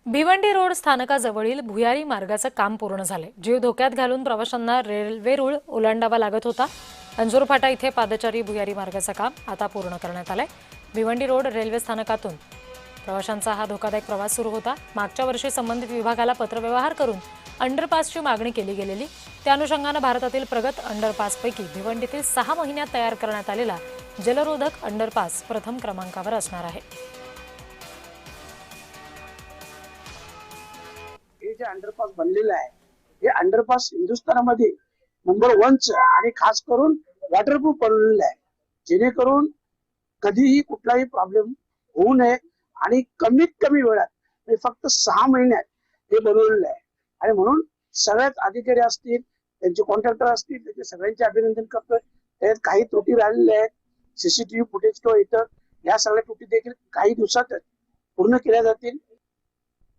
Bhiwandi road स्थानकाजवळील भुयारी मार्गाचं काम पूर्ण झाले। जीव धोक्यात घालून प्रवाशांना रेल्वे रूळ ओलांडावा लागत होता। अंजूर फाटा इथे पादचारी भुयारी मार्गाचं काम आता पूर्ण करण्यात आलंय। भिवंडी रोड रेल्वे स्थानकातून प्रवाशांचा हा धोकादायक प्रवास सुरू होता। मागच्या वर्षी संबंधित विभागाला पत्रव्यवहार करून अंडरपासची मागणी केली गेलेली। त्या अनुषंगाने भारतातील प्रगत अंडरपासपैकी भिवंडीतील 6 महिन्यात तयार करण्यात आलेला जलरोधक अंडरपास प्रथम क्रमांकावर असणार आहे। हे जे अंडरपास बनलेलं आहे हे अंडरपास हिंदुस्थानामध्ये नंबर 1 आणि खास करून वॉटरप्रूफ बनवलेलं आहे, जेणेकरून कधीही कुठलाही प्रॉब्लेम होऊ नये आणि कमीत कमी वेळात म्हणजे फक्त 6 महिन्यात हे बनवलेलं आहे। आणि म्हणून सगळ्यात अधिकारी असतील, त्यांचे कॉन्ट्रॅक्टर असतील, त्याचे सगळ्यांचे अभिनंदन करतोय। त्यात काही त्रुटी राहिलेल्या आहेत, सीसीटीव्ही फुटेज किंवा इतर या सगळ्या त्रुटी देखील काही दिवसात पूर्ण केल्या जातील।